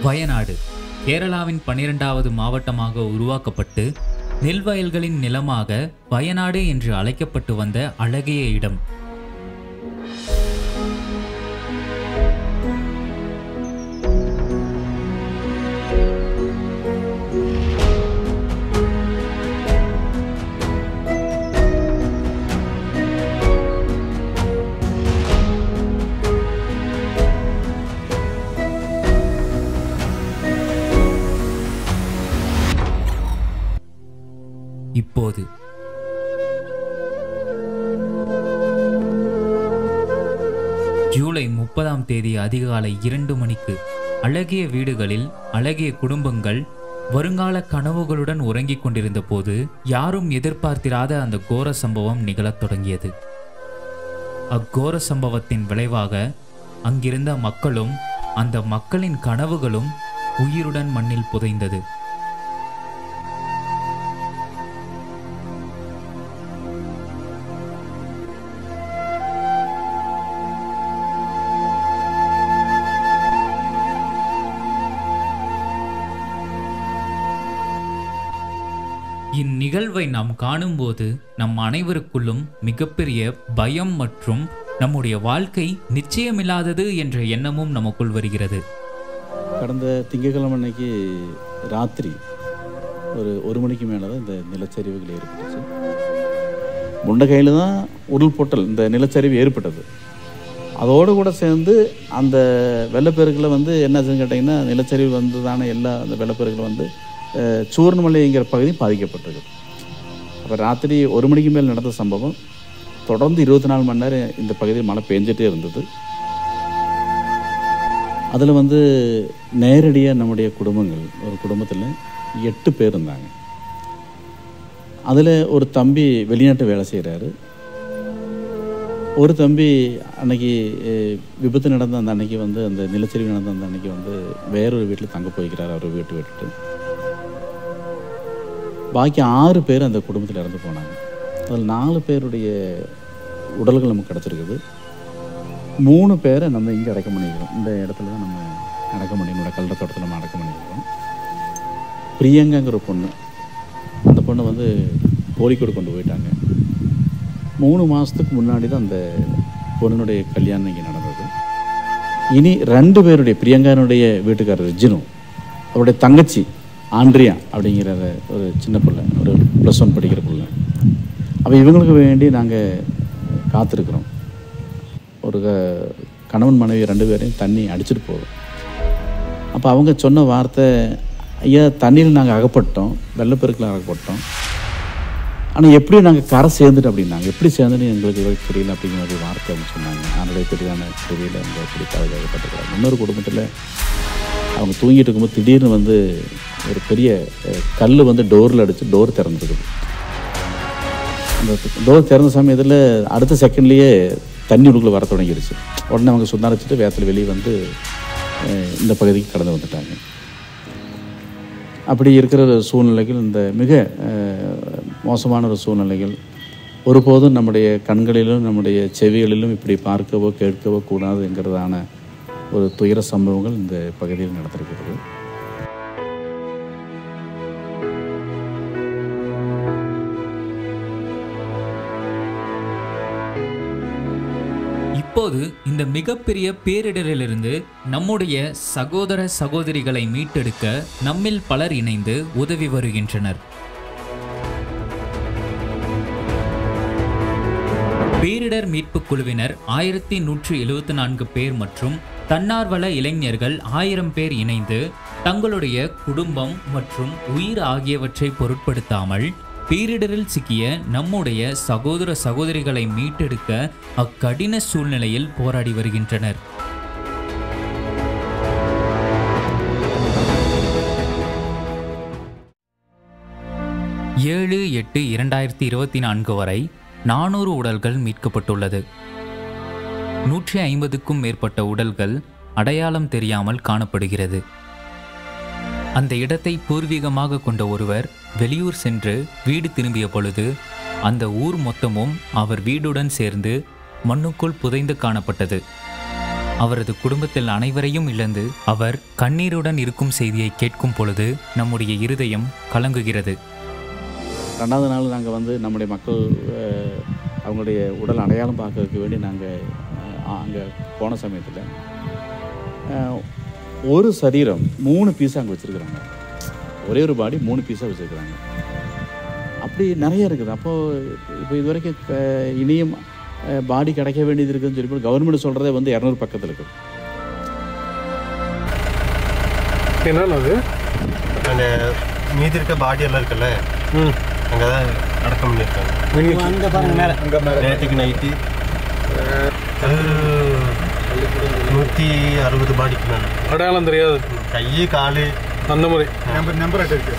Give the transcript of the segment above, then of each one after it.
வயநாடு கேரளாவின் 12வது மாவட்டமாக உருவாக்கப்பட்டு நெல்வயல்களின் நிலமாக வயநாடு என்று அழைக்கப்பட்டு வந்த அழகிய இடம். இப்போது ஜூலை 30ஆம் தேதி அதிகாலை 2 மணிக்கு அழகிய வீடுகளில் அழகிய குடும்பங்கள் வருங்கால கனவுகளுடன் உறங்கிக் கொண்டிருந்த போது யாரும் எதிர்பார்த்திராத அந்த கோர சம்பவம் நிகழத் தொடங்கியது. அக்கோர சம்பவத்தின் விளைவாக அங்கிருந்த மக்களும் அந்த மக்களின் கனவுகளும் உயிருடன் மண்ணில் புதைந்தது. இந்நிகழ்வை நாம் காணும்போது நம் அனைவருக்குள்ளும் மிகப்பெரிய பயம் மற்றும் நம்முடைய வாழ்க்கை நிச்சயமில்லாதது என்ற எண்ணமும் நமக்குள் வருகிறது. கடந்த திங்கட்கிழமை அன்னைக்கு ராத்திரி ஒரு 1 மணிக்கு மேலே தான் இந்த நிலச்சரிவுகள் ஏற்பட்டுச்சு. முண்டகையில் தான் உருள்பொட்டல் இந்த நிலச்சரிவு ஏற்பட்டது. அதோடு கூட சேர்ந்து அந்த வெள்ளப்பெருக்கில் என்னாச்சுன்னு கேட்டிங்கன்னா, நிலச்சரிவு தானே எல்லா அந்த வெள்ளப்பெருக்கில் சூர்ணமலைங்கிற பகுதி பாதிக்கப்பட்டிருக்கு. அப்போ ராத்திரி 1 மணிக்கு மேல் நடந்த சம்பவம் தொடர்ந்து 24 மணி நேரம் இந்த பகுதியில் மழை பெஞ்சிட்டே இருந்தது. அதில் நேரடியாக நம்முடைய குடும்பங்கள், ஒரு குடும்பத்தில் 8 பேர் இருந்தாங்க. அதில் ஒரு தம்பி வெளிநாட்டு வேலை செய்கிறாரு. ஒரு தம்பி அன்னைக்கு விபத்து நடந்த அந்த அன்னைக்கு அந்த நிலச்சரிவு நடந்த அந்த அன்னைக்கு வேறொரு வீட்டில் தங்க போய்க்கிறார். அவர் வீட்டு விட்டுட்டு பாக்கி 6 பேர் அந்த குடும்பத்தில் இறந்து போனாங்க. அதில் 4 பேருடைய உடல்கள் நமக்கு கிடச்சிருக்குது. 3 பேரை நம்ம இங்கே அடக்கம் பண்ணிக்கிறோம். இந்த இடத்துல தான் நம்ம அடக்கம் பண்ணிக்கிறோம். கல்ற தோட்டத்தில் நம்ம அடக்கம் பண்ணிக்கிறோம். பிரியங்காங்கிற பொண்ணு, அந்த பொண்ணு கோழிக்கோடு கொண்டு போயிட்டாங்க. 3 மாதத்துக்கு முன்னாடி தான் அந்த பொண்ணுடைய கல்யாணம் இங்கே நடந்தது. இனி 2 பேருடைய, பிரியங்கானுடைய வீட்டுக்காரர் ஜினு, அவருடைய தங்கச்சி ஆண்ட்ரியா அப்படிங்கிற ஒரு சின்ன பிள்ளை, ஒரு +1 படிக்கிற பிள்ளை. அப்போ இவங்களுக்கு வேண்டி நாங்கள் காத்திருக்கிறோம். ஒரு கணவன் மனைவி 2 பேரையும் தண்ணி அடிச்சுட்டு போகிறோம். அப்போ அவங்க சொன்ன வார்த்தை, ஐயா தண்ணியில் நாங்கள் அகப்பட்டோம், வெள்ளப்பெருக்கில் அகப்பட்டோம், ஆனால் எப்படி நாங்கள் கரை சேர்ந்துட்டு அப்படின்னாங்க. எப்படி சேர்ந்துன்னு எங்களுக்கு தெரியல அப்படிங்கிற ஒரு வார்த்தை அவங்க சொன்னாங்க. அதனுடைய பெரிதான தெரியல அவங்க எப்படி பாதுகாக்கப்பட்டிருக்காங்க. இன்னொரு குடும்பத்தில் அவங்க தூங்கிட்டு இருக்கும்போது திடீர்னு ஒரு பெரிய கல் டோரில் அடித்து டோர் திறந்துருக்குது. அந்த டோர் திறந்த சமயத்தில் அடுத்த செகண்ட்லேயே தண்ணி உள்ளுக்குள்ளே வர தொடங்கிடுச்சு. உடனே அவங்க சுதாரிச்சுட்டு வேத்தில் வெளியே இந்த பகுதிக்கு கடந்து வந்துட்டாங்க. அப்படி இருக்கிற சூழ்நிலைகள், இந்த மிக மோசமான ஒரு சூழ்நிலைகள் ஒருபோதும் நம்முடைய கண்களிலும் நம்முடைய செவிகளிலும் இப்படி பார்க்கவோ கேட்கவோ கூடாதுங்கிறதான ஒரு துயர சம்பவங்கள் இந்த பகுதியில் நடந்திருக்கிறது. இப்போது இந்த மிகப்பெரிய பேரிடரிலிருந்து நம்முடைய சகோதர சகோதரிகளை மீட்டெடுக்க நம்மில் பலர் இணைந்து உதவி வருகின்றனர். பேரிடர் மீட்பு குழுவினர் 1174 பேர் மற்றும் தன்னார்வல இளைஞர்கள் 1000 பேர் இணைந்து தங்களுடைய குடும்பம் மற்றும் உயிர் ஆகியவற்றை பொருட்படுத்தாமல் பேரிடரில் சிக்கிய நம்முடைய சகோதர சகோதரிகளை மீட்டெடுக்க அக்கடின சூழ்நிலையில் போராடி வருகின்றனர். ஏழு 8/2024 வரை 400 உடல்கள் மீட்கப்பட்டுள்ளது. 150க்கும் மேற்பட்ட உடல்கள் அடையாளம் தெரியாமல் காணப்படுகிறது. அந்த இடத்தை பூர்வீகமாக கொண்ட ஒருவர் வெளியூர் சென்று வீடு திரும்பிய பொழுது அந்த ஊர் மொத்தமும் அவர் வீடுடன் சேர்ந்து மண்ணுக்குள் புதைந்து காணப்பட்டது. அவரது குடும்பத்தில் அனைவரையும் இழந்து அவர் கண்ணீருடன் இருக்கும் செய்தியை கேட்கும் பொழுது நம்முடைய இருதயம் கலங்குகிறது. 2வது நாள் நாங்கள் வந்து நம்முடைய மக்கள் அவங்களுடைய உடல் அடையாளம் பார்க்கறதுக்கு வேண்டி நாங்கள் அங்கே போன சமயத்தில் ஒரு சரீரம் 3 பீஸாக அங்கே வச்சுருக்குறாங்க. ஒரே ஒரு பாடி 3 பீஸாக வச்சுருக்குறாங்க. அப்படி நிறைய இருக்குது. அப்போது இப்போ இது வரைக்கும் இனியும் பாடி கிடைக்க வேண்டியது இருக்குதுன்னு சொல்லி கவர்மெண்ட் சொல்கிறதே வந்து 200 பக்கத்தில் இருக்குது. என்னது அங்கே மீதி இருக்க பாடியெல்லாம் இருக்குல்ல, அங்கே தான் அடக்கம் பண்ணியிருக்காங்க. அங்கே பாருங்க, நேற்றுக்கு நைட்டு 160 பாடிக்கு மேலே. அடையாளம் தெரியாது, கை காலு அந்த மாதிரி நம்பர் இருக்கு.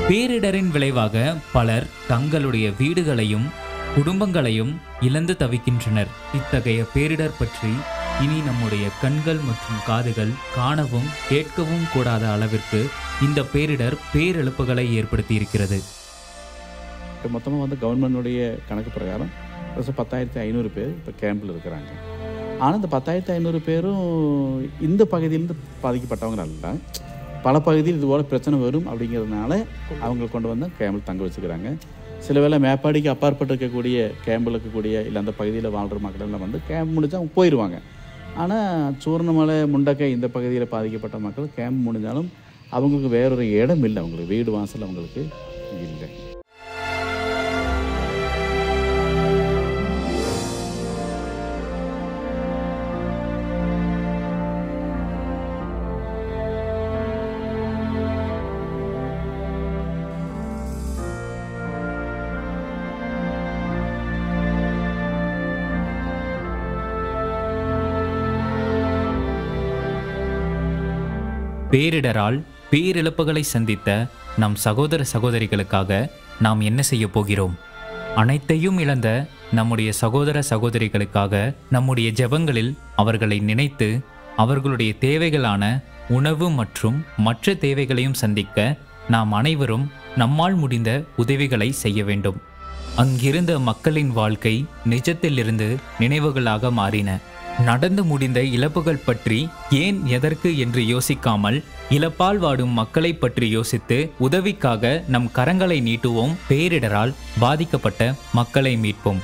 பேரிடரின் விளைவாக பலர் தங்களுடைய வீடுகளையும் குடும்பங்களையும் இழந்து தவிக்கின்றனர். இத்தகைய பேரிடர் பற்றி இனி நம்முடைய கண்கள் மற்றும் காதுகள் காணவும் கேட்கவும் கூடாத அளவிற்கு இந்த பேரிடர் பேரிழப்புகளை ஏற்படுத்தி இருக்கிறது. இப்போ மொத்தமாக வந்து கவர்மெண்டுடைய கணக்கு பிரகாரம் 10,500 பேர் இப்போ கேம்பில் இருக்கிறாங்க. ஆனால் இந்த 10,500 பேரும் இந்த பகுதியிலேருந்து பாதிக்கப்பட்டவங்க அல்ல. பல பகுதியில் இதுபோல் பிரச்சனை வரும் அப்படிங்கிறதுனால அவங்களை கொண்டு வந்து கேம்பில் தங்க வச்சுக்கிறாங்க. சில வேளை மேப்பாடிக்கு அப்பாற்பட்டு இருக்கக்கூடிய கேம்பில் இருக்கக்கூடிய இல்லை அந்த பகுதியில் வாழ்கிற மக்கள் எல்லாம் வந்து கேம்ப் முடிஞ்சால் அவங்க போயிடுவாங்க. ஆனால் சூர்ணமலை முண்டக்கை இந்த பகுதியில் பாதிக்கப்பட்ட மக்கள் கேம்ப் முடிஞ்சாலும் அவங்களுக்கு வேறொரு இடம் இல்லை, அவங்களுக்கு வீடு வாசல் அவங்களுக்கு இல்லை. பேரிடரால் பேரிழப்புகளை சந்தித்த நம் சகோதர சகோதரிகளுக்காக நாம் என்ன செய்ய போகிறோம்? அனைத்தையும் இழந்த நம்முடைய சகோதர சகோதரிகளுக்காக நம்முடைய ஜெபங்களில் அவர்களை நினைத்து அவர்களுடைய தேவைகளான உணவு மற்றும் மற்ற தேவைகளையும் சந்திக்க நாம் அனைவரும் நம்மால் முடிந்த உதவிகளை செய்ய வேண்டும். அங்கிருந்த மக்களின் வாழ்க்கை நிஜத்திலிருந்து நினைவுகளாக மாறின. நடந்து முடிந்த இழப்புகள் பற்றி ஏன் எதற்கு என்று யோசிக்காமல் இழப்பால் வாடும் மக்களை பற்றி யோசித்து உதவிக்காக நம் கரங்களை நீட்டுவோம். பேரிடரால் பாதிக்கப்பட்ட மக்களை மீட்போம்.